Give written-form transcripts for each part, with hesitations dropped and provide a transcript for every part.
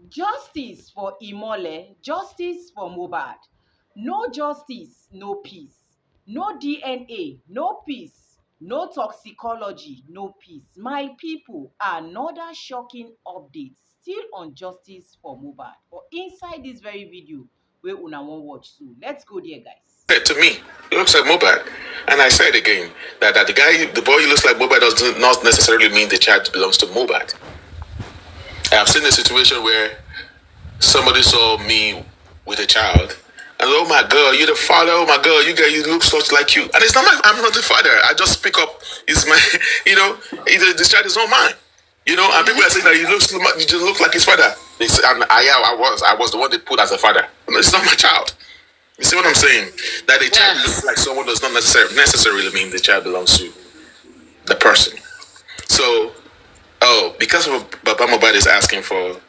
Justice for Imole, justice for Mobad. No justice, no peace. No DNA, no peace. No toxicology, no peace. My people, another shocking update still on justice for Mobad. But inside this very video, we una wan watch so. Let's go there, guys. Said to me, he looks like Mobad. And I said again that the boy who looks like Mobad does not necessarily mean the child belongs to Mobad. I have seen a situation where somebody saw me with a child, and oh my God, you're the father. Oh my God, you look such like you. And it's not I'm not the father. I just pick up. It's my, this child is not mine. And people are saying that you just look like his father. They say, and I was the one they put as a father. No, it's not my child. You see what I'm saying? That the child looks like someone does not necessarily mean the child belongs to the person. So, because Baba Mobad is asking for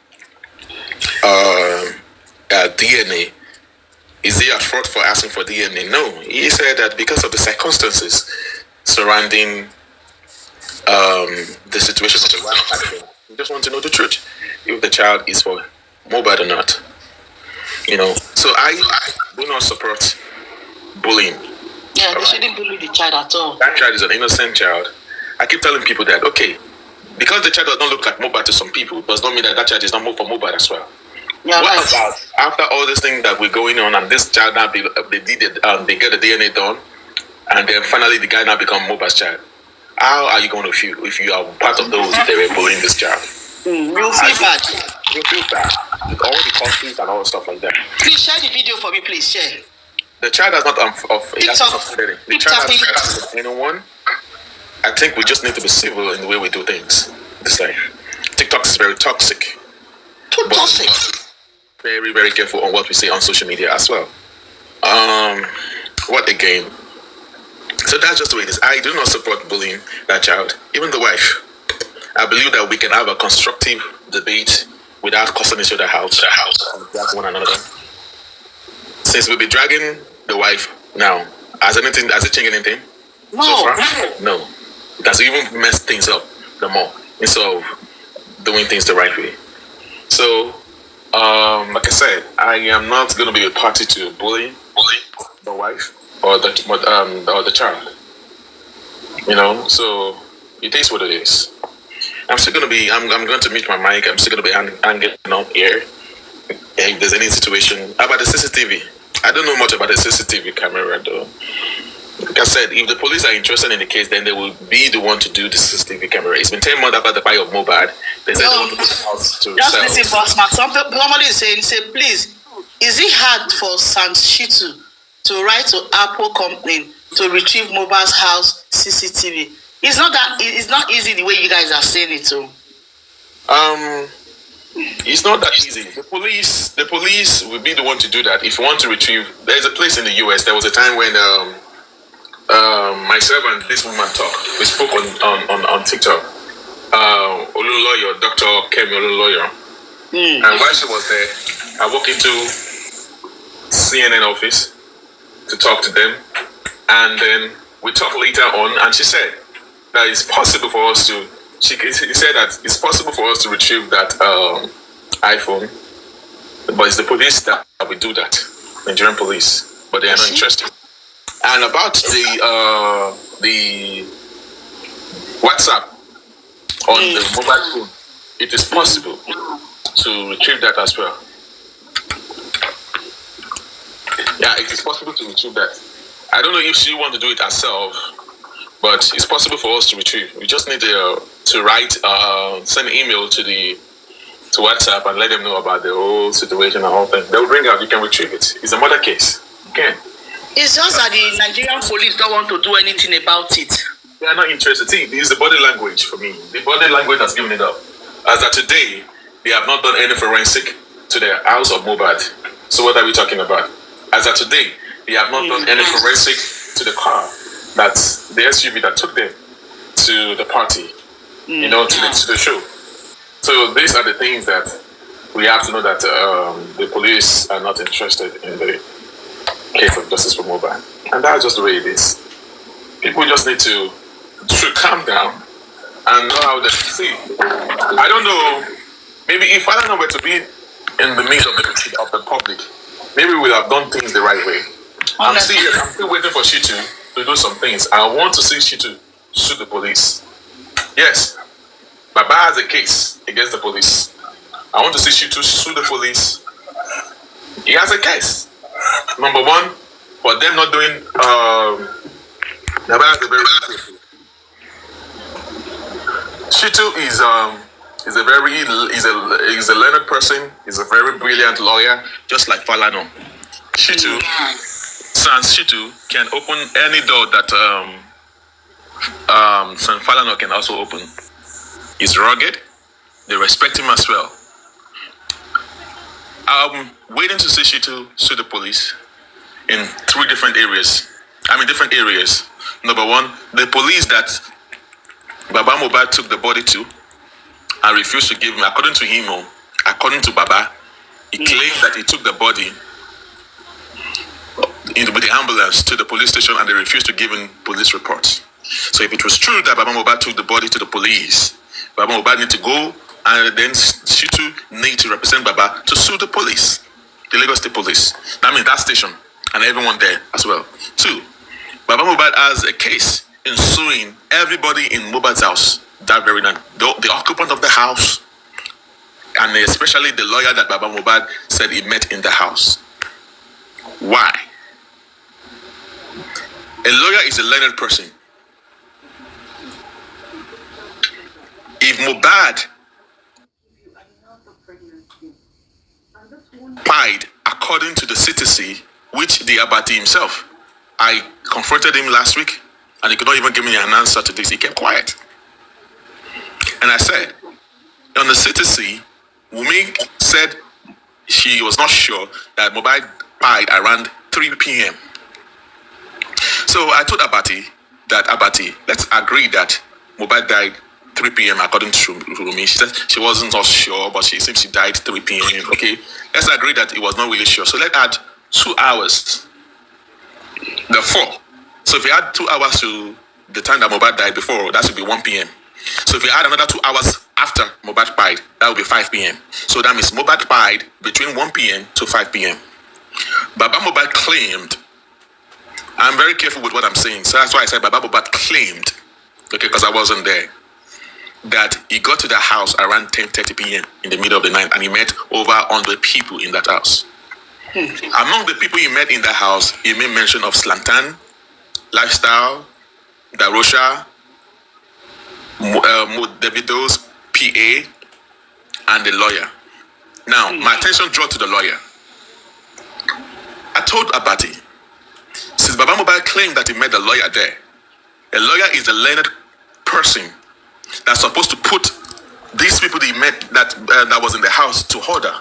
DNA, is he at fault for asking for DNA? No. He said that because of the circumstances surrounding the situation of the wife, he just want to know the truth, if the child is for Mobad or not. So I do not support bullying. Yeah, they shouldn't bully the child at all. That child is an innocent child. I keep telling people that, okay, because the child does not look like Mobad to some people, does not mean that child is not more for Mobad as well. Yeah, what about after all these things that we're going on, and this child now they get the DNA done, and then finally the guy now become Mobad's child? How are you going to feel if you are part of those that were bullying this child? You'll feel bad. You'll feel bad. With all the conflicts and all stuff like that. Please share the video for me, please. Share. The child has not the child has not offended anyone. I think we just need to be civil in the way we do things. It's like TikTok is very toxic. Too toxic. Very, very careful on what we say on social media as well. What again? So that's just the way it is. I do not support bullying that child, even the wife. I believe that we can have a constructive debate without cussing each other out, one another. Since we'll be dragging the wife now, has it changed anything? No. So far? No. It has even messed things up the more instead of doing things the right way. So, like I said, I am not going to be a party to bullying the wife or the child. So it is what it is. I'm still going to be. I'm going to mute my mic. I'm still going to be hanging up here. If there's any situation about the CCTV, I don't know much about the CCTV camera though. Like I said, if the police are interested in the case, then they will be the one to do the CCTV camera. It's been 10 months after the buy of Mobad. They said they want to put the house to just sell. listen, boss Mark. Somebody is saying, please, is it hard for Shøçkiñg to write to Apple company to retrieve Mobad's house CCTV? It's not easy the way you guys are saying it too. It's not that easy. The police will be the one to do that. If you want to retrieve, there's a place in the US. There was a time when myself and this woman talked. We spoke on TikTok. Lawyer, Dr. Kemi Lawyer. And while she was there, I walked into CNN office to talk to them, and then we talked later on, and she said that it's possible for us to. She said that it's possible for us to retrieve that iPhone, but it's the police that will do that, Nigerian police, but they are not interested. And about the WhatsApp on the mobile phone, it is possible to retrieve that as well. Yeah, it is possible to retrieve that. I don't know if she wants to do it herself, but it's possible for us to retrieve. We just need to write, send an email to WhatsApp and let them know about the whole situation and whole thing. They'll bring out, you can retrieve it. It's a murder case. You can. It's just that the Nigerian police don't want to do anything about it. They are not interested. See, this is the body language for me. The body language has given it up. As of today, they have not done any forensic to the house of Mobad. So what are we talking about? As of today, they have not done any forensic to the car. That's the SUV that took them to the party, to the show. So these are the things that we have to know that the police are not interested in the case of justice for Mobad. And that's just the way it is. People just need to calm down and know how to see. I don't know. Maybe if I don't know where to be in the midst of the public. Maybe we would have done things the right way. I'm still waiting for Shitu to do some things. I want to see Shitu sue the police. Yes, Baba has a case against the police. I want to see Shitu sue the police. He has a case. Number one, for them not doing. Baba has a very good case. Shitu is a learned person. He's a very brilliant lawyer, just like Falano. Shitu, Sans Shitu can open any door that San Falano can also open. He's rugged. They respect him as well. I'm waiting to see Shitu sue the police in different areas. Number one, the police that Baba Mobad took the body to and refused to give him, according to him, according to Baba, he claimed that he took the body with the ambulance to the police station and they refused to give him police reports. So if it was true that Baba Mobad took the body to the police, Baba Mobad need to go and then Shitu need to represent Baba to sue the police, the Lagos State Police. That means that station and everyone there as well. Two, Baba Mobad has a case in suing everybody in Mobad's house that very night. The occupant of the house, and especially the lawyer that Baba Mobad said he met in the house. Why? A lawyer is a learned person. If Mobad pied according to the CTC, which the Abati himself, I confronted him last week, and he could not even give me an answer to this. He kept quiet. And I said, on the CTC, Wunmi said she was not sure that Mobad died around 3 p.m. So I told Abati, let's agree that Mobad died 3 p.m. according to Wunmi. She said she wasn't so sure, but she seems she died 3 p.m. Okay, let's agree that it was not really sure. So let's add 2 hours. The 4. So if you add 2 hours to the time that Mobad died before, that should be 1 p.m. So if you add another 2 hours after Mobad died, that would be 5 p.m. So that means Mobad died between 1 p.m. to 5 p.m. Baba Mobad claimed, I'm very careful with what I'm saying, so that's why I said Baba Mobad claimed, okay, because I wasn't there, that he got to the house around 10:30 p.m. in the middle of the night and he met over 100 people in that house. Among the people he met in the house, he made mention of Slantan, Lifestyle, Darosha, Davido's PA, and the lawyer. Now, my attention drew to the lawyer. I told Abati, since Baba Mobad claimed that he met the lawyer there, a lawyer is a learned person that's supposed to put these people that he met that was in the house to order.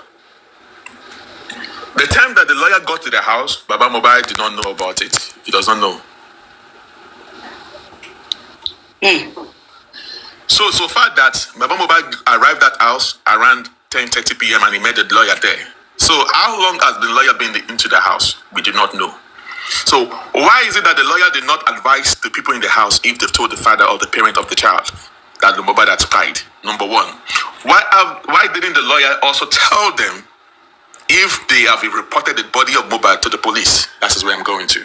The time that the lawyer got to the house, Baba Mobad did not know about it. He does not know. So far that Baba Mobad arrived at house around 10:30 p.m. and he met the lawyer there. So how long has the lawyer been into the house? We do not know. So why is it that the lawyer did not advise the people in the house if they've told the father or the parent of the child that the Mobad had died? Number one. Why didn't the lawyer also tell them if they have reported the body of Mobad to the police? That is where I'm going to.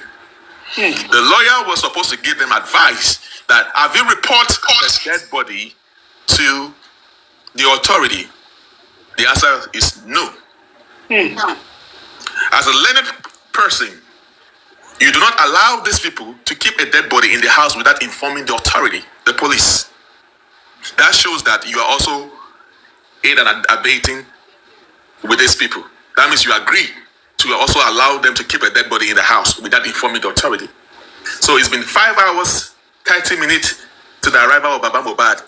The lawyer was supposed to give them advice that have you reported the dead body to the authority? The answer is no. As a learned person, you do not allow these people to keep a dead body in the house without informing the authority, the police. That shows that you are also aid and abetting with these people. That means you agree to also allow them to keep a dead body in the house without informing the authority. So it's been 5 hours, 30 minutes to the arrival of Baba Mobad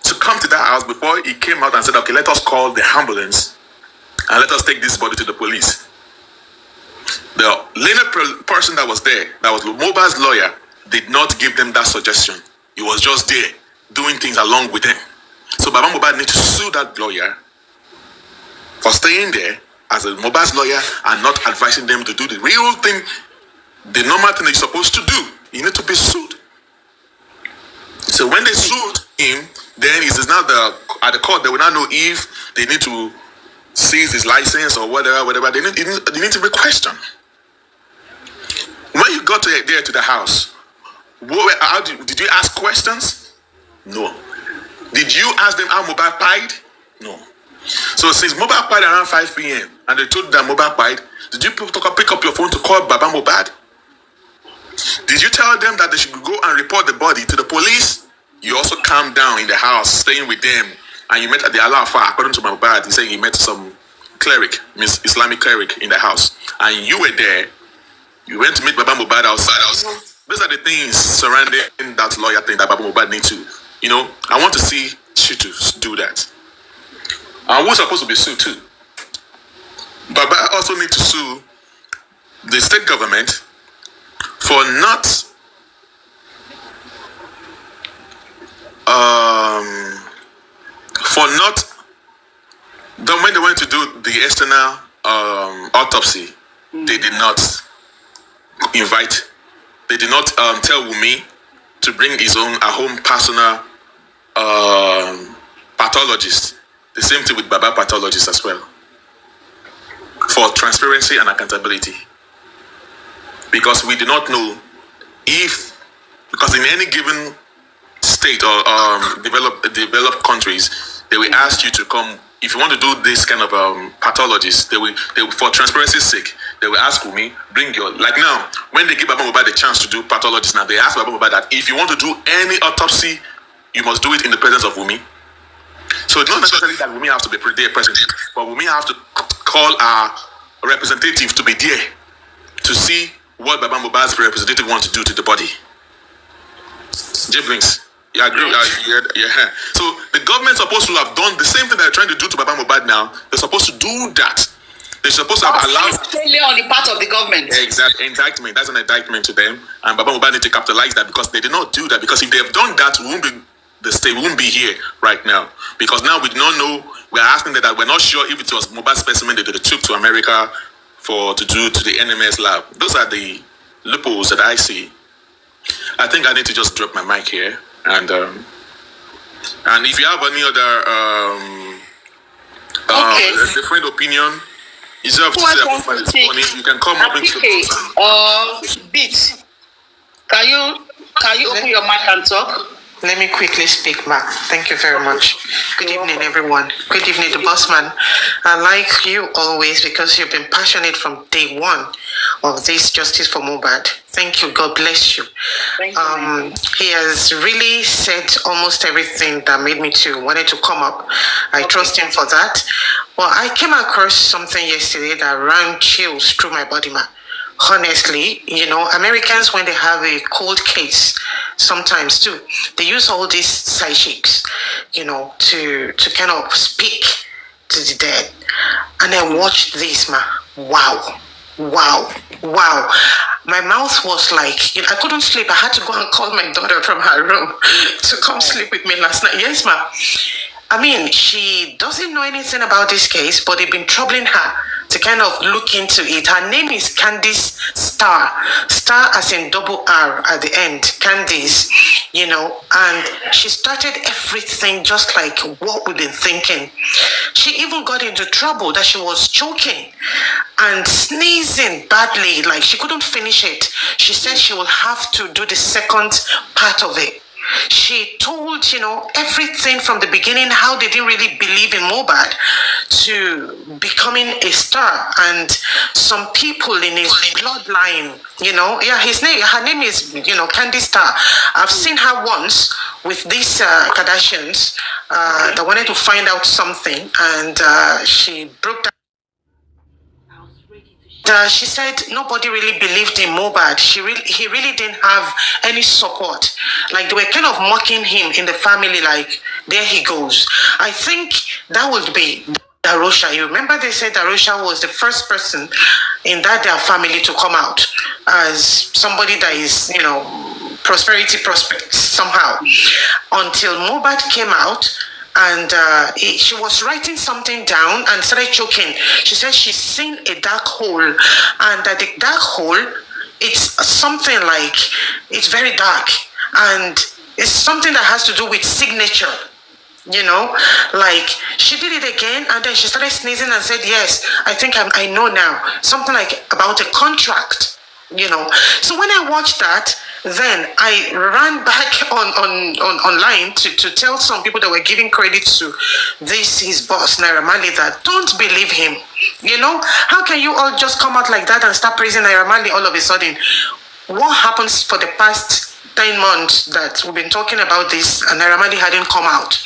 to come to that house before he came out and said, okay, let us call the ambulance and let us take this body to the police. The learned person that was there, that was Mobad's lawyer, did not give them that suggestion. He was just there doing things along with them. So Baba Mobad needs to sue that lawyer for staying there as a Mobad's lawyer and not advising them to do the real thing, the normal thing they're supposed to do. You need to be sued. So when they sued him, then it is now at the court they will now know if they need to seize his license or whatever, they need to be questioned. When you got there to the house, did you ask questions? No. Did you ask them how Mobad died? No. So since Mobad died around 5 p.m. and they told them Mobad died, did you pick up your phone to call Baba Mobad? Did you tell them that they should go and report the body to the police? You also calmed down in the house, staying with them, and you met at the Alafa. According to Mobad, he said he met some cleric, Islamic cleric in the house, and you were there. You went to meet Baba Mobad outside. Those are the things surrounding that lawyer thing that Baba Mobad needs to, I want to see Shitu do that. And who's supposed to be sued too? Baba also needs to sue the state government for not when they went to do the external autopsy, they did not tell Wunmi to bring a home personal pathologist. The same thing with Baba pathologist as well, for transparency and accountability. Because we do not know because in any given state or developed countries, they will ask you to come. If you want to do this kind of pathologist, they will, for transparency's sake, they will ask Wunmi, bring your, like now, when they give Baba Mobad the chance to do pathologist, now they ask Baba Mobad that if you want to do any autopsy, you must do it in the presence of Wunmi. So it's not necessarily that Wunmi has to be there present, but Wunmi has to call our representative to be there to see what Baba Mobad's representative wants to do to the body. Jiblings. Yeah, I agree. Yeah. So the government's supposed to have done the same thing they're trying to do to Baba Mobad now. They're supposed to do that. They're supposed to have allowed failure on the part of the government. Exactly. Indictment. That's an indictment to them. And Baba Mobad need to capitalize that, because they did not do that. Because if they have done that, the state won't be here right now. Because now we do not know. We're asking that we're not sure if it was Mobad specimen that they took to America to do to the NMS lab. Those are the loopholes that I see. I think I need to just drop my mic here. And if you have any other different opinion, you have to say you can come up into Bit. Can you open your mic and talk? Let me quickly speak, Mark. Thank you very much. Good evening, everyone. Good evening, the bossman. I like you always, because you've been passionate from day one of this Justice for Mobad. Thank you. God bless you. Thank you. He has really said almost everything that made me wanted to come up. I trust him for that. Well, I came across something yesterday that ran chills through my body, man. Honestly, Americans, when they have a cold case, sometimes too, they use all these psychics, to kind of speak to the dead. And I watched this, man. Wow. My mouth was like, I couldn't sleep. I had to go and call my daughter from her room to come sleep with me last night. Yes, ma'am. I mean, she doesn't know anything about this case, but they've been troubling her to kind of look into it. Her name is Candice Star as in double R at the end, Candice, and she started everything just like what we've been thinking. She even got into trouble that she was choking and sneezing badly, like she couldn't finish it. She said she will have to do the second part of it. She told, everything from the beginning, how they didn't really believe in Mobad to becoming a star, and some people in his bloodline, her name is, Candy Star. I've seen her once with these Kardashians that wanted to find out something, and she broke down. She said nobody really believed in Mobad. He really didn't have any support. Like, they were kind of mocking him in the family, like, there he goes. I think that would be Darosha. You remember they said Darosha was the first person in their family to come out as somebody that is, prosperity prospects somehow. Until Mobad came out, and she was writing something down and started choking. She said she's seen a dark hole, and that the dark hole, it's something like, it's very dark, and it's something that has to do with signature. You know, like she did it again, and then she started sneezing and said, "Yes, I think I know now." Something like about a contract. You know, so when I watched that, then I ran back on online to tell some people that were giving credit to this his boss Naira Marley that don't believe him. You know, how can you all just come out like that and start praising Naira Marley all of a sudden? What happens for the past 10 months that we've been talking about this and Naira Marley hadn't come out,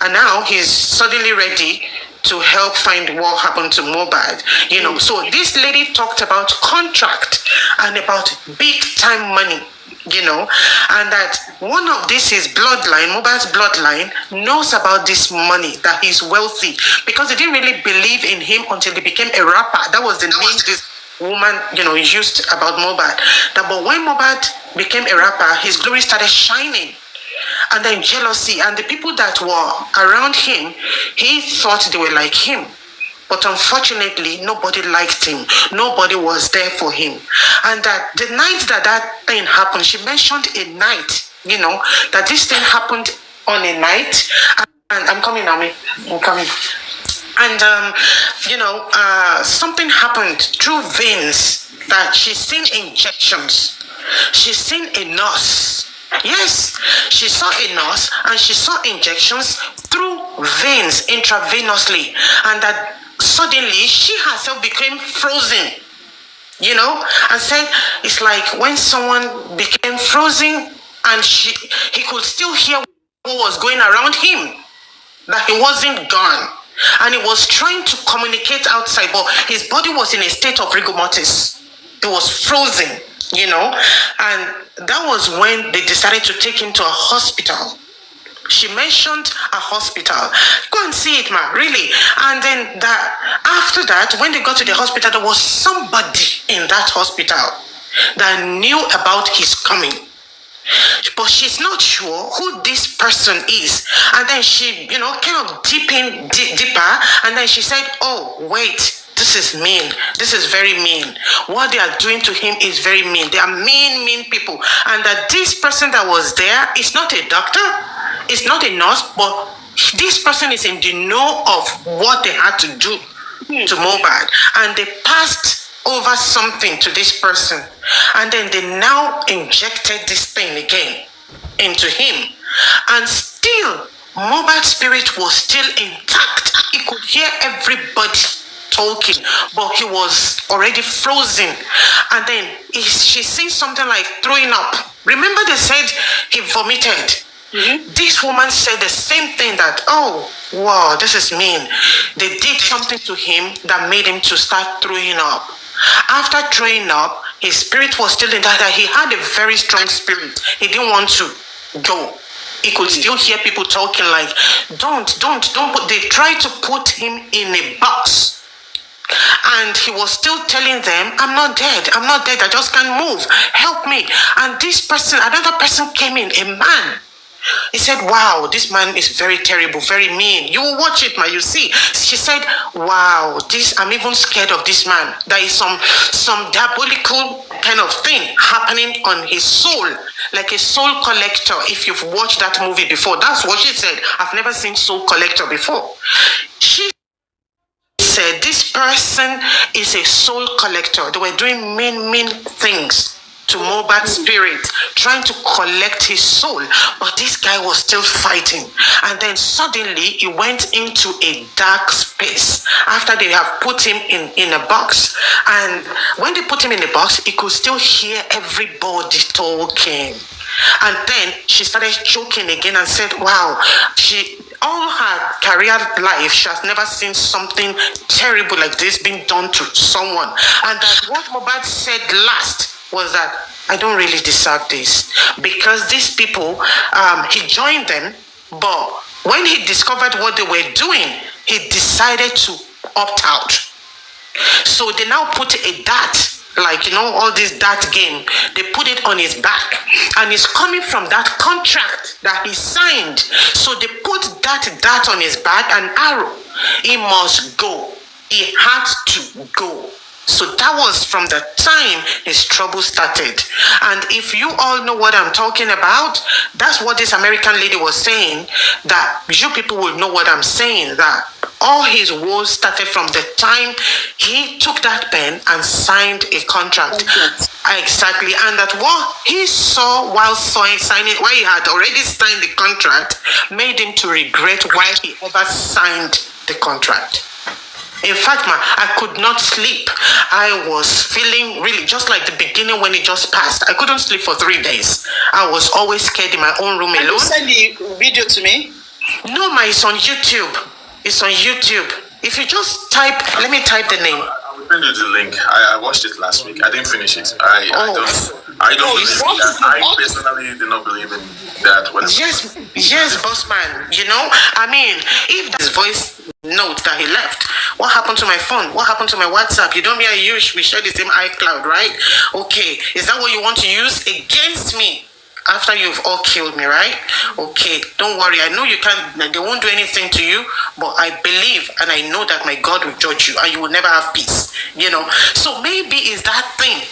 and now he's suddenly ready to help find what happened to Mobad, you know. So this lady talked about contract and about big time money, you know, and that one of this is bloodline, Mobad's bloodline knows about this money, that he's wealthy, because they didn't really believe in him until he became a rapper. That was the name this woman, you know, used about Mobad. But when Mobad became a rapper, his glory started shining. And then jealousy, and the people that were around him, he thought they were like him. But unfortunately, nobody liked him. Nobody was there for him. And that the night that thing happened, she mentioned a night, you know, that this thing happened on a night. And I'm coming, Naomi. I'm coming. And, you know, something happened through veins, that she's seen injections. She's seen a nurse. Yes, she saw a nurse and she saw injections through veins intravenously, and that suddenly she herself became frozen, you know, and said it's like when someone became frozen and he could still hear what was going around him, that he wasn't gone, and he was trying to communicate outside, but his body was in a state of rigor mortis. It was frozen, you know, and that was when they decided to take him to a hospital. She mentioned a hospital. Go and see it, ma, really. And then after that, when they got to the hospital, there was somebody in that hospital that knew about his coming. But she's not sure who this person is. And then she, you know, kind of deeper. And then she said, "Oh, wait. This is mean. This is very mean. What they are doing to him is very mean. They are mean people." And that this person that was there is not a doctor, it's not a nurse, but this person is in the know of what they had to do to Mobad. And they passed over something to this person. And then they now injected this thing again into him. And still, Mobad's spirit was still intact. He could hear everybody talking, but he was already frozen. And then she seen something like throwing up. Remember they said he vomited. This woman said the same thing, that, "Oh, wow, this is mean." They did something to him that made him to start throwing up. After throwing up, his spirit was still in that he had a very strong spirit. He didn't want to go. He could still hear people talking like, don't put. They tried to put him in a box. And he was still telling them, "I'm not dead. I just can't move. Help me." And this person, another person came in, a man. He said, "Wow, this man is very terrible, very mean. You will watch it, man, you see." She said, "Wow, I'm even scared of this man. There is some diabolical kind of thing happening on his soul, like a soul collector." If you've watched that movie before, that's what she said. I've never seen Soul Collector before. She said this person is a soul collector. They were doing mean things to Mobad's spirit, trying to collect his soul, but this guy was still fighting. And then suddenly he went into a dark space after they have put him in a box. And when they put him in a box, he could still hear everybody talking. And then she started choking again and said, "Wow, all her career life, she has never seen something terrible like this being done to someone." And that what Mobad said last was that, "I don't really deserve this." Because these people, he joined them, but when he discovered what they were doing, he decided to opt out. So they now put a dart, like, you know, all this dart game, they put it on his back, and it's coming from that contract that he signed. So they put that dart on his back, an arrow. He must go. He had to go. So that was from the time his trouble started. And if you all know what I'm talking about, that's what this American lady was saying, that you people will know what I'm saying, that all his woes started from the time he took that pen and signed a contract. Exactly. And that what he saw while signing, why he had already signed the contract, made him to regret why he ever signed the contract. In fact, I could not sleep. I was feeling really just like the beginning when it just passed. I couldn't sleep for 3 days. I was always scared in my own room alone. Can you send the video to me? No, it's on YouTube. It's on YouTube. If you just type, let me type the name. I will send you the link. I watched it last week. I didn't finish it. I don't believe in that. I personally do not believe in that. Yes, boss man. You know, I mean, if his voice note that he left, what happened to my phone? What happened to my WhatsApp? You know me and you, we share the same iCloud, right? Okay, is that what you want to use against me after you've all killed me, right? Okay, don't worry. I know you can't, they won't do anything to you, but I believe and I know that my God will judge you and you will never have peace, you know. So maybe it's that thing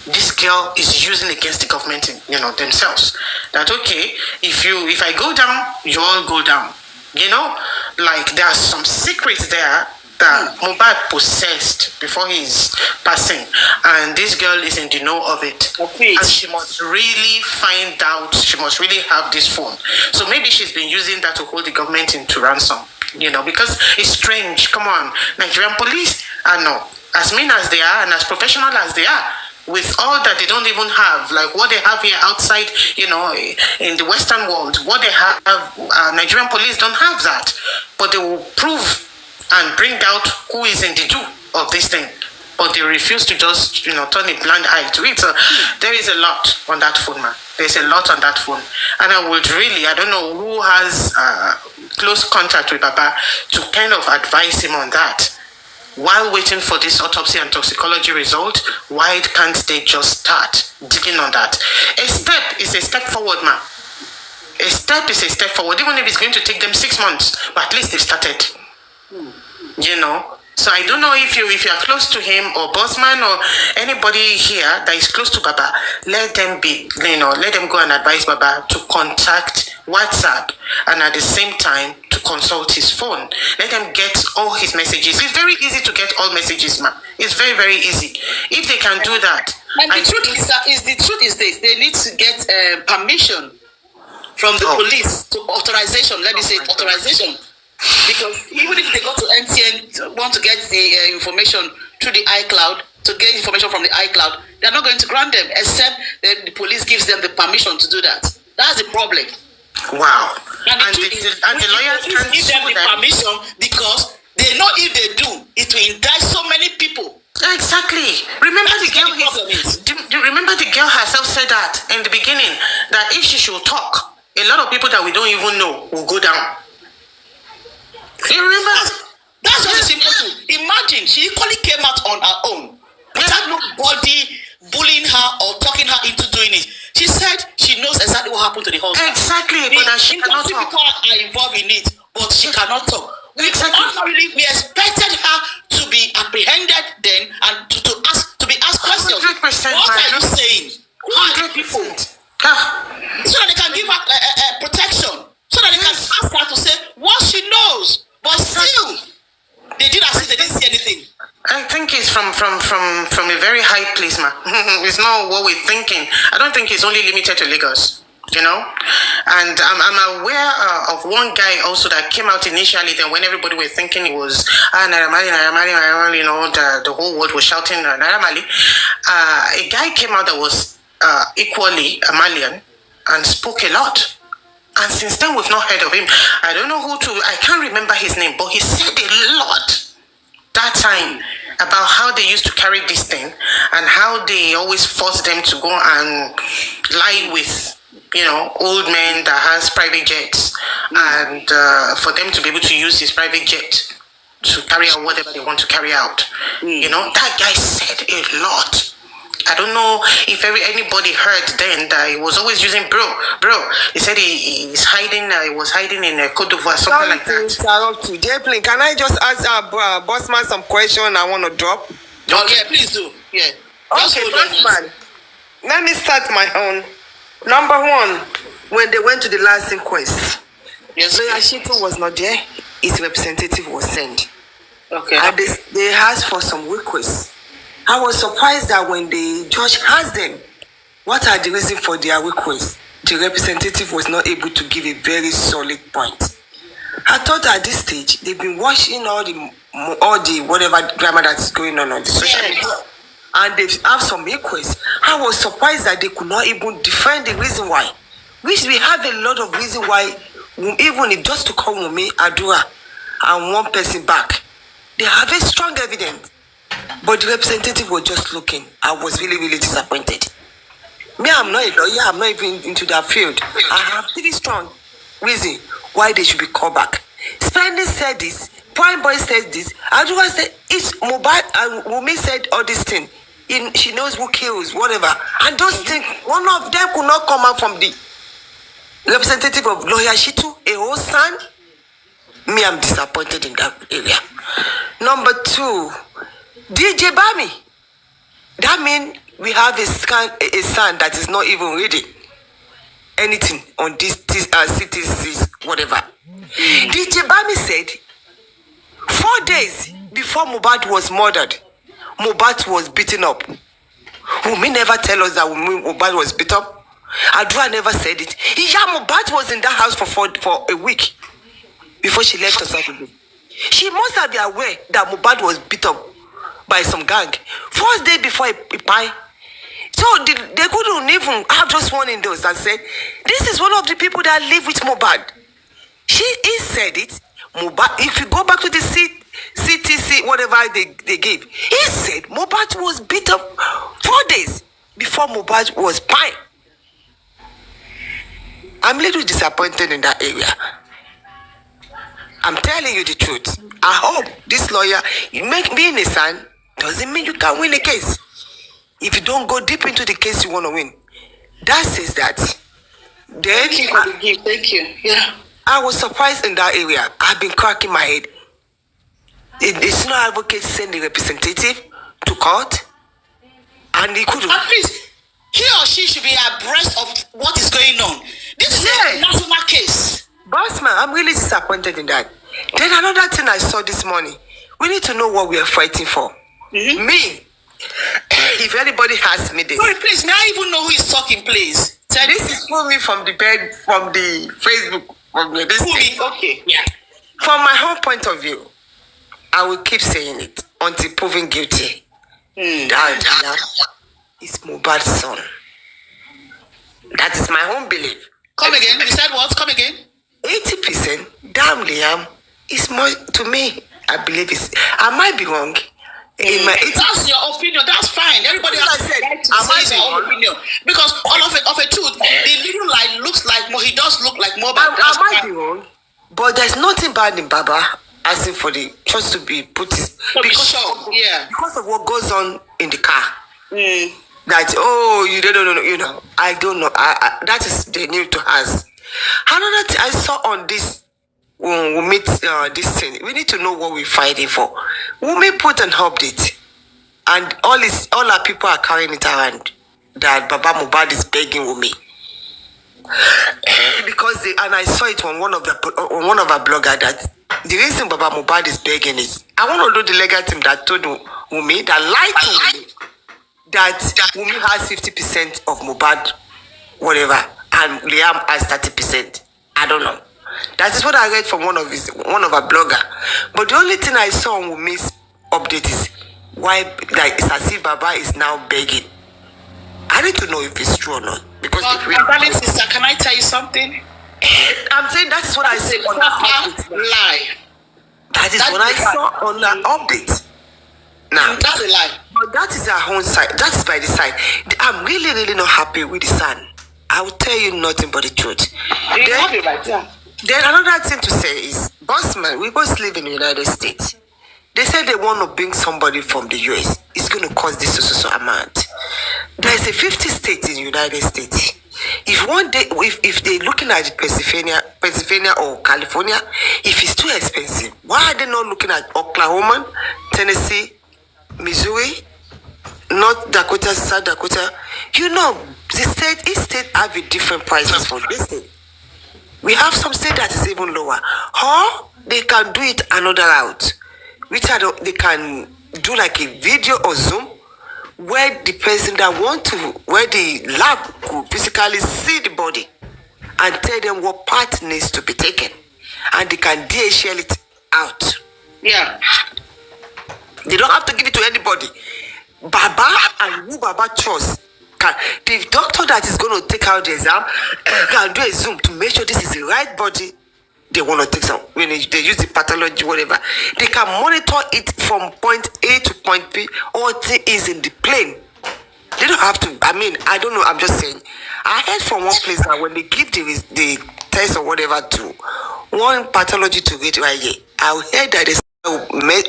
this girl is using against the government, you know, themselves. That okay, if I go down, you all go down. You know, like there are some secrets there that Mobad possessed before his passing, and this girl is in the know of it. Okay. And she must really find out, she must really have this phone. So maybe she's been using that to hold the government into ransom, you know, because it's strange. Come on, Nigerian police are no, as mean as they are and as professional as they are, with all that they don't even have, like what they have here outside, you know, in the Western world, what they have, Nigerian police don't have that. But they will prove and bring out who is in the do of this thing. But they refuse to just, you know, turn a blind eye to it. So there is a lot on that phone, man. There's a lot on that phone. And I would really, I don't know who has close contact with Baba to kind of advise him on that. While waiting for this autopsy and toxicology result, why can't they just start digging on that? A step is a step forward, man. A step is a step forward, even if it's going to take them 6 months, but at least they've started. You know? So I don't know if you are close to him or Bossman or anybody here that is close to Baba, let them be, you know, let them go and advise Baba to contact WhatsApp and at the same time to consult his phone. Let them get all his messages. It's very easy to get all messages, man. It's very, very easy. If they can do that. And the truth is this, they need to get permission from the police to authorization, let me say authorization. Because even if they go to MTN, want to get the information through the iCloud, to get information from the iCloud, they're not going to grant them, except the police gives them the permission to do that. That's the problem. Wow. And the lawyers can't give them the permission because they know if they do, it will indict so many people. Exactly. Remember remember the girl herself said that in the beginning, that if she should talk, a lot of people that we don't even know will go down. You remember? That's just a simple thing. Imagine she equally came out on her own without nobody bullying her or talking her into doing it. She said she knows exactly what happened to the husband. Exactly, but she cannot talk. People are involved in it, but she cannot talk. We expected her to be apprehended then and to be asked questions. 100%. What are you saying? Who are the people? So that they can give her protection. So that they can ask her to say what she knows. But still, they did as if they didn't see anything. I think it's from a very high place, man. It's not what we're thinking. I don't think it's only limited to Lagos, you know. And I'm aware of one guy also that came out initially. Then when everybody were thinking it was Naira Marley, you know, the whole world was shouting Naira Marley. A guy came out that was equally a Malian and spoke a lot. And since then, we've not heard of him. I don't know I can't remember his name, but he said a lot that time about how they used to carry this thing and how they always forced them to go and lie with, you know, old men that has private jets and for them to be able to use his private jet to carry out whatever they want to carry out. You know, that guy said a lot. I don't know if anybody heard then that he was always using bro. He said he's hiding. He was hiding in Côte d'Ivoire, something like that. Can I just ask Bossman some question I want to drop? Oh, yeah, please do. Yeah. Just Okay, hold on. Bossman. Let me start my own. Number one, when they went to the last inquest, Yes. Lawyer Shøçkiñg was not there. His representative was sent. Okay. And they asked for some requests. I was surprised that when the judge asked them, what are the reasons for their requests, the representative was not able to give a very solid point. I thought at this stage, they've been watching all the whatever drama that's going on the social media. And they have some requests. I was surprised that they could not even defend the reason why. Which we have a lot of reason why, even if just to call Wunmi, Adura, and one person back, they have a strong evidence. But the representative was just looking. I was really, really disappointed. Me, I'm not a lawyer. I'm not even into that field. I have pretty strong reason why they should be called back. Spending said this. Prime Boy says this. Adura said it's Mobad, and Wunmi said all this thing. She knows who kills, whatever. And those things, one of them could not come out from the representative of Lawyer Shøçkiñg, a whole son. Me, I'm disappointed in that area. Number two, DJ Bami. That means we have a son that is not even reading anything on this CTCs, whatever. DJ Bami said 4 days before Mobad was murdered, Mobad was beaten up. Wunmi never tell us that Mobad was beaten up. Adura never said it. Mobad was in that house for a week before she left us again. She must have been aware that Mobad was beat up by some gang 4 days before he died. So they couldn't even have just one in those and said, this is one of the people that live with Mobad. He said it. Mobad, if you go back to the CTC, whatever they gave, he said Mobad was beat up 4 days before Mobad was fine. I'm a little disappointed in that area. I'm telling you the truth. I hope this lawyer, being a son, doesn't mean you can win a case. If you don't go deep into the case you want to win. That says that. Then Thank you. Yeah. I was surprised in that area. I've been cracking my head. The senior advocate sent the representative to court, and he couldn't. At least he or she should be abreast of what is going on. This is a national case. Bossman, I'm really disappointed in that. Then another thing I saw this morning. We need to know what we are fighting for. Mm-hmm. Me, if anybody asks me this. Sorry, please, may I even know who is talking, please? This is Wunmi from the bed, from the Facebook, from the this thing. Okay, yeah. From my own point of view, I will keep saying it until proven guilty. That is Mobad's son. That is my own belief. Come again. You said what? Come again. 80%, damn Liam, is more to me. I believe it's. I might be wrong. In my That's your opinion. That's fine. Everybody has the right to say their own opinion. Because all of a truth, the little light looks like he does look like Mobad. I might be wrong, but there's nothing bad in Baba asking for the trust to be put because of what goes on in the car. That you don't know, you know. I don't know. That is the new to us. Another thing I saw on this. When we meet this thing, we need to know what we're fighting for. Wunmi put an update, and all our people are carrying it around that Baba Mobad is begging Wunmi because and I saw it on one of our bloggers that the reason Baba Mobad is begging is I want to do the legal team that told Wunmi that lied to Wunmi that Wunmi has 50% of Mobad, whatever, and Liam has 30%. I don't know. That is what I read from one of our blogger. But the only thing I saw on Wunmi's update is why it's as if Baba is now begging. I need to know if it's true or not. Because darling sister, can I tell you something? I'm saying that is what I said on the update. Lie. That is what I saw on the update. Now that's a lie. But that is our own side. That is by the side. I'm really, really not happy with the son. I will tell you nothing but the truth. Then another thing to say is, Bossman, we both live in the United States. They said they want to bring somebody from the US. It's going to cost this so amount. There's a 50 states in the United States. If one day, if they're looking at Pennsylvania or California, if it's too expensive, why are they not looking at Oklahoma, Tennessee, Missouri, North Dakota, South Dakota. You know, each state have a different prices for this thing. We have some state that is even lower. Or they can do it another route, which they can do like a video or Zoom, where the person that where the lab could physically see the body and tell them what part needs to be taken, and they can DHL it out. Yeah. They don't have to give it to anybody. Baba and who Baba trust. The doctor that is going to take out the exam can do a Zoom to make sure this is the right body they want to take some. When they use the pathology, whatever, they can monitor it from point A to point B, or it is in the plane. They don't have to. I mean, I don't know. I'm just saying. I heard from one place that when they give the test or whatever to one pathology to get right here, I heard that they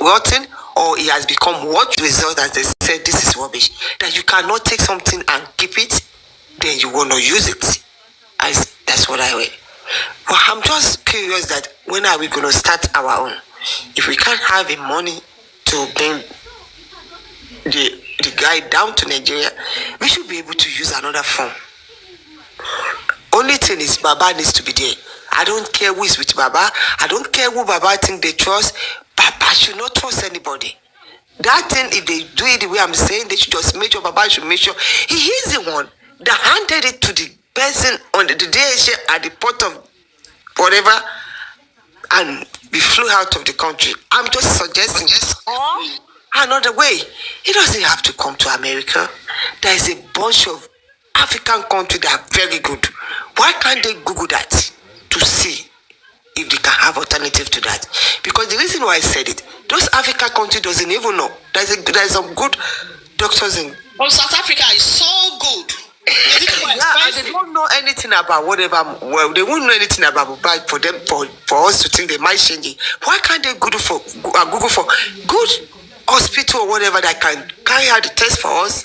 rotten, or it has become what result, as they said, this is rubbish. That you cannot take something and keep it, then you will not use it. That's what I read. But I'm just curious that when are we going to start our own? If we can't have the money to bring the guy down to Nigeria, we should be able to use another form. Only thing is, Baba needs to be there. I don't care who is with Baba. I don't care who Baba think they trust. Baba should not trust anybody. That thing, if they do it the way I'm saying, they should just make sure Baba should make sure he is the one that handed it to the person on the DHL at the port of whatever, and we flew out of the country. I'm just suggesting. Or another way, he doesn't have to come to America. There is a bunch of African countries that are very good. Why can't they Google that to see if they can have alternative to that? Because the reason why I said it, those African countries doesn't even know. There's some good doctors in. Well, South Africa is so good. Yeah, they don't know anything about whatever. Well, they won't know anything about Mobad for us to think they might change it. Why can't they Google for good hospital or whatever that can carry out the test for us,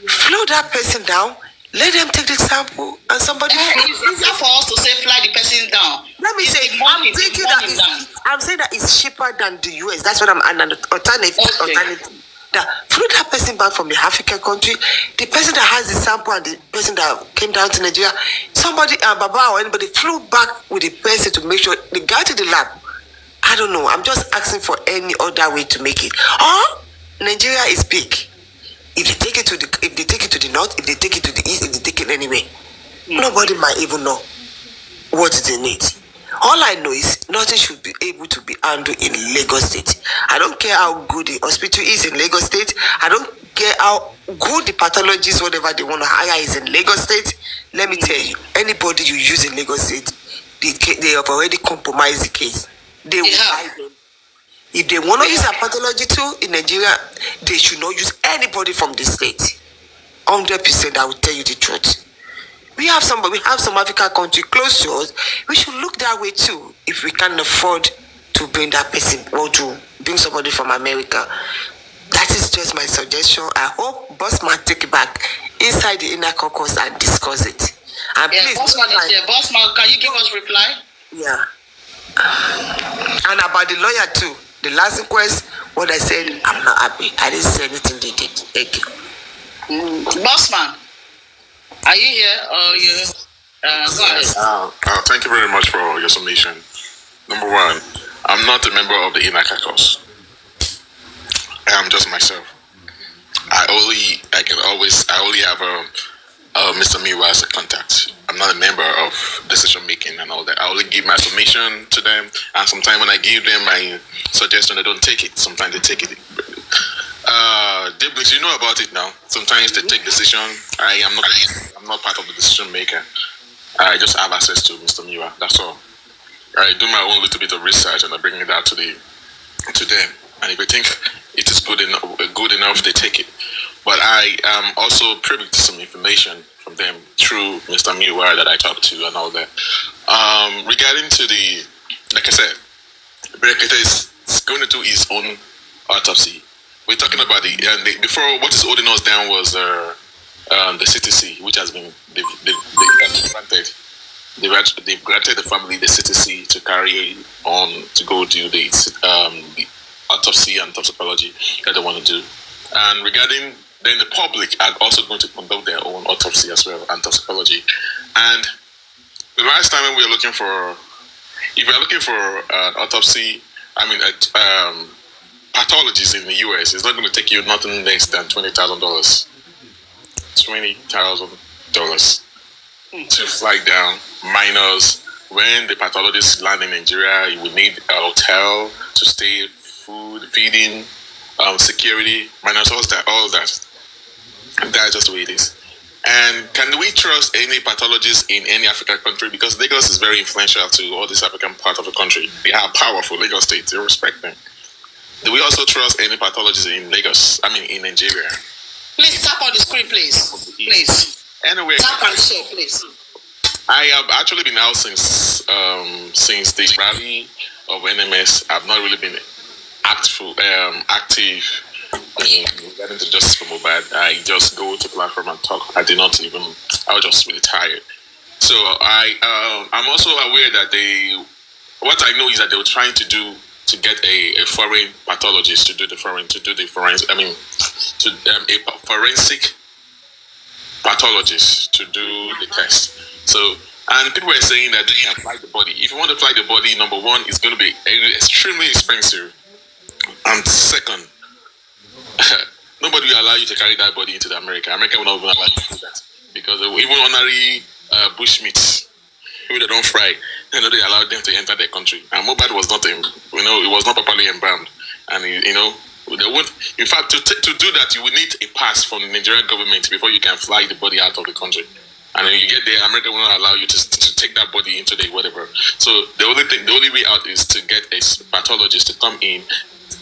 flow that person down, let them take the sample, and somebody. It's easier for us to say fly the person down. Let me say, I'm saying that it's cheaper than the US. That's what I'm an alternative. That flew that person back from the African country, the person that has the sample and the person that came down to Nigeria, somebody, Baba or anybody flew back with the person to make sure they got to the lab. I don't know. I'm just asking for any other way to make it. Or Nigeria is big. If they take it to the north, if they take it to the east, if they take it anywhere, nobody might even know what they need. All I know is nothing should be able to be handled in Lagos State. I don't care how good the hospital is in Lagos State. I don't care how good the pathologist, whatever they want to hire, is in Lagos State. Let me tell you, anybody you use in Lagos State, they have already compromised the case. They will buy them. If they want to use a pathology tool in Nigeria, they should not use anybody from the state. 100%, I will tell you the truth. We have some African country close to us. We should look that way too, if we can afford to bring that person or to bring somebody from America. That is just my suggestion. I hope Bossman take it back inside the inner caucus and discuss it. And yeah, please, Bossman is here. Bossman, can you give us reply? Yeah. And about the lawyer too. The last request, what I said, I'm not happy. I didn't say anything they did. Thank you. Bossman, are you here? Or you? Go ahead. Thank you very much for your summation. Number one, I'm not a member of the inner caucus. I am just myself. I only have Mr. Miwa as a contact. I'm not a member of decision making and all that. I only give my submission to them, and sometimes when I give them my suggestion, they don't take it. Sometimes they take it. Diblings, you know about it now. Sometimes they take decision. I'm not part of the decision maker. I just have access to Mr. Miwa. That's all. I do my own little bit of research and I bring it out to them. And if they think it is good enough, they take it. But I am also privy to some information from them through Mr. Miwa that I talked to and all that. Regarding to like I said, Berekete is going to do his own autopsy. We're talking about before what is holding us down was the CTC, which has been granted. They've granted the family the CTC to carry on to go do the autopsy and toxicology that they want to do. And regarding then the public are also going to conduct their own autopsy as well and toxicology. And the last time we were looking for, if you're looking for an autopsy, pathologies in the US, it's not going to take you nothing less than $20,000. $20,000 to fly down. Minus when the pathologist land in Nigeria, you will need a hotel to stay, food, feeding, security, minus all that. And that's just the way it is. And can we trust any pathologist in any African country? Because Lagos is very influential to all this African part of the country. They are powerful, Lagos State, they respect them. Do we also trust any pathologist in in Nigeria? Please tap on the screen, please. Please. Anyway. Tap and share, please. I have actually been out since the rally of NMS. I've not really been active getting to justice for Mobad. I just go to platform and talk. I was just really tired. So I'm also aware that what I know is that they were trying to get a foreign pathologist to do a forensic pathologist to do the test. So, and people were saying that they can fly the body. If you want to fly the body, number one, it's going to be extremely expensive. And second, nobody will allow you to carry that body into America. America will not even allow you to do that. Because even ordinary bushmeats, people that don't fry, they allow them to enter their country. And Mobad was not, it was not properly embalmed. And, they won't, in fact, to do that, you will need a pass from the Nigerian government before you can fly the body out of the country. And when you get there, America will not allow you to take that body into the whatever. So the only way out is to get a pathologist to come in,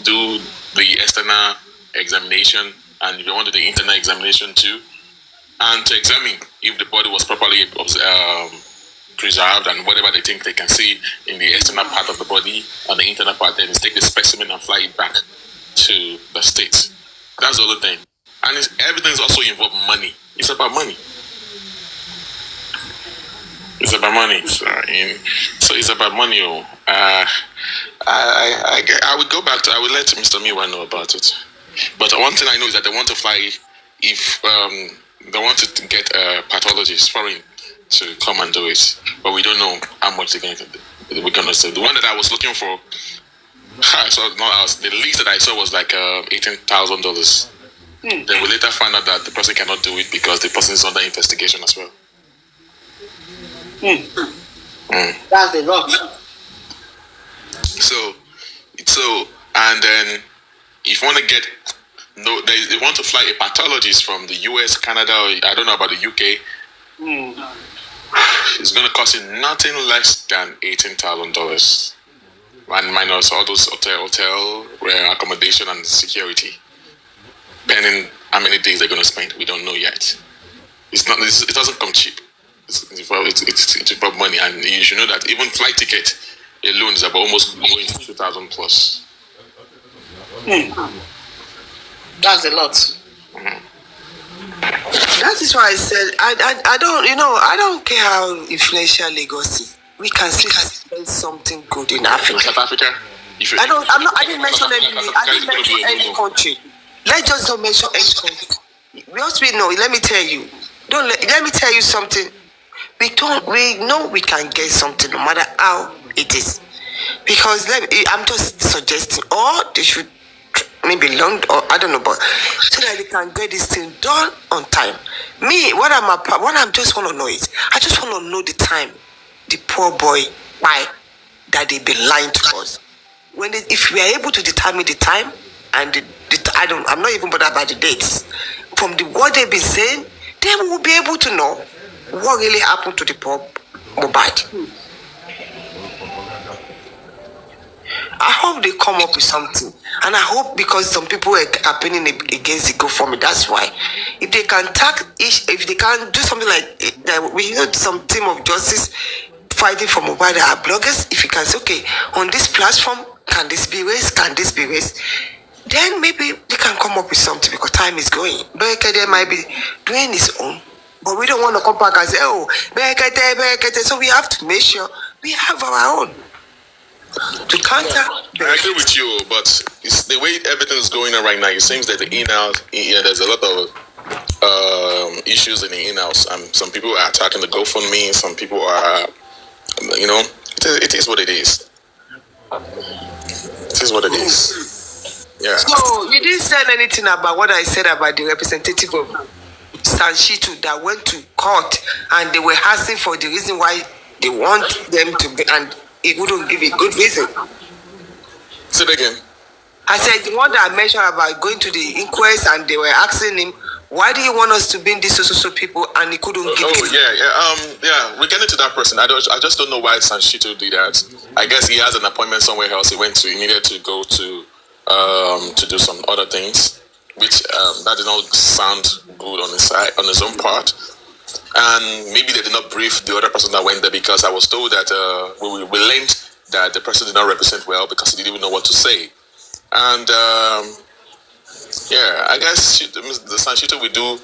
do the external examination, and if you wanted the internal examination too, and to examine if the body was properly preserved and whatever they think they can see in the external part of the body and the internal part, then take the specimen and fly it back to the States. That's the other thing. And everything's also involved money. It's about money. It's about money. So it's about money. I would go back to, I would let Mr. Miwa know about it. But one thing I know is that they want to fly, if they want to get a pathologist foreign to come and do it. But we don't know how much we're going to do. The one that I was looking for, the least that I saw was like $18,000. Then we later found out that the person cannot do it because the person is under investigation as well. That's a lot. So, and then if you want to they want to fly a pathologist from the US, Canada, or I don't know about the UK. It's going to cost you nothing less than $18,000, and minus all those hotel accommodation and security. Depending how many days they're going to spend, we don't know yet. It doesn't come cheap. It's about money, and you should know that even flight ticket alone is about almost going to 2,000 plus. That's a lot. That is why I said I don't care how influential Lagos is. We can still spend something good in Africa. South Africa. I didn't mention any country. Let's just don't mention any country. Because we know. Let me tell you. Let me tell you something. We know we can get something no matter how it is. Because I'm just suggesting, or they should maybe long, or I don't know, but so that they can get this thing done on time. Me, what I just want to know is, I just want to know the time the poor boy why that they be lying to us. If we are able to determine the time and I'm not even bothered by the dates. From what they've been saying, then we will be able to know what really happened to the poor Mobad. I hope they come up with something, and I hope, because some people are campaigning against the GoFundMe, that's why. If they can if they can do something like that, we heard some team of justice fighting for Mobad that are bloggers. If you can say, okay, on this platform, can this be raised? Can this be raised? Then maybe they can come up with something, because time is going. Berekete might be doing his own, but we don't want to come back and say, oh, Berekete. So we have to make sure we have our own. to counter. I agree with you, but it's the way everything is going on right now. It seems that the in-house, there's a lot of issues in the in-house. Some people are attacking the GoFundMe. Some people are, it is what it is. It is what it is. Yeah. So you didn't say anything about what I said about the representative of Sūèd that went to court and they were asking for the reason why they want them to be, and he wouldn't give a good reason. Say it again. I said the one that I mentioned about going to the inquest and they were asking him, why do you want us to bring these so people, and he couldn't give it. Yeah, we're getting to that person. I just don't know why Sūèd did that. I guess he has an appointment somewhere else. He needed to go to do some other things, which that did not sound good on his own part. And maybe they did not brief the other person that went there, because I was told that we learned that the person did not represent well because he didn't even know what to say. And I guess the Sūèd will do.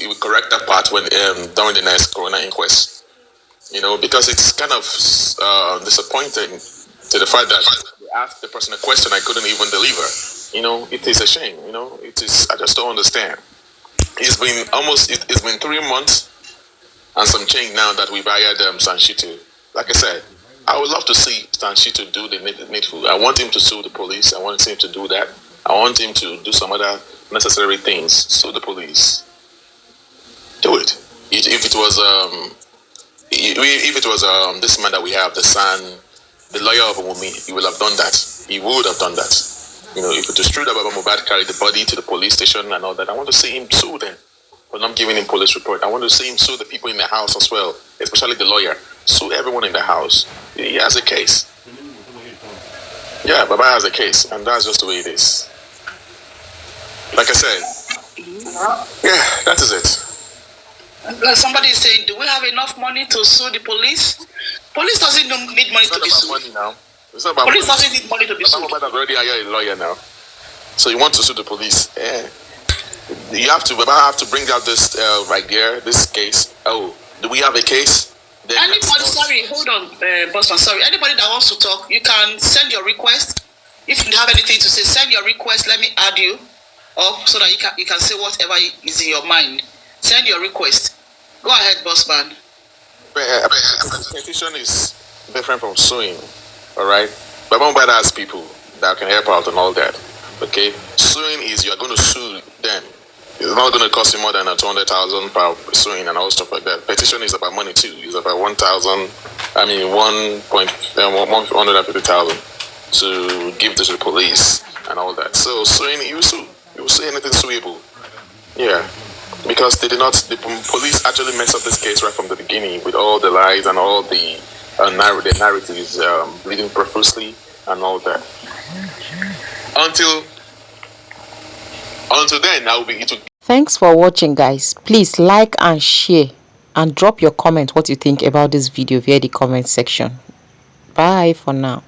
We will correct that part when during the next coroner inquest. Because it's kind of disappointing to the fact that I asked the person a question I couldn't even deliver. It is a shame. It is. I just don't understand. It's been 3 months and some change now that we've hired Sūèd. Like I said, I would love to see Sūèd do the needful. I want him to sue the police. I want him to do that. I want him to do some other necessary things. Sue the police. Do it. If it was this man that we have, the son, the lawyer of Wunmi, he would have done that. He would have done that. If it is true that Mobad carried the body to the police station and all that, I want to see him sue them for not giving him police report. I want to see him sue the people in the house as well, especially the lawyer. Sue everyone in the house. He has a case. Yeah, Baba has a case, and that's just the way it is. Like I said, yeah, that is it. Somebody is saying, do we have enough money to sue the police? Police doesn't need money to be sued. Money now. It's not about police doesn't need money to be sued. Mobad has already hired a lawyer now. So you want to sue the police? Yeah. Baba have to bring out this right there, this case. Oh, do we have a case? Hold on, Bosman, sorry. Anybody that wants to talk, you can send your request. If you have anything to say, send your request. Let me add you up so that you can say whatever is in your mind. Send your request. Go ahead, Bosman. Petition is different from suing. All right, but Mobad has people that can help out and all that. Okay, suing is you are going to sue them. It's not going to cost you more than 200,000 per suing and all stuff like that. Petition is about money too. It's about 150,000 to give to the police and all that. So suing, you sue anything suable. Yeah, because they did not. The police actually messed up this case right from the beginning with all the lies and all the narratives bleeding profusely and all that. Until then, I will be. Thanks for watching, guys. Please like and share and drop your comment what you think about this video via the comment section. Bye for now.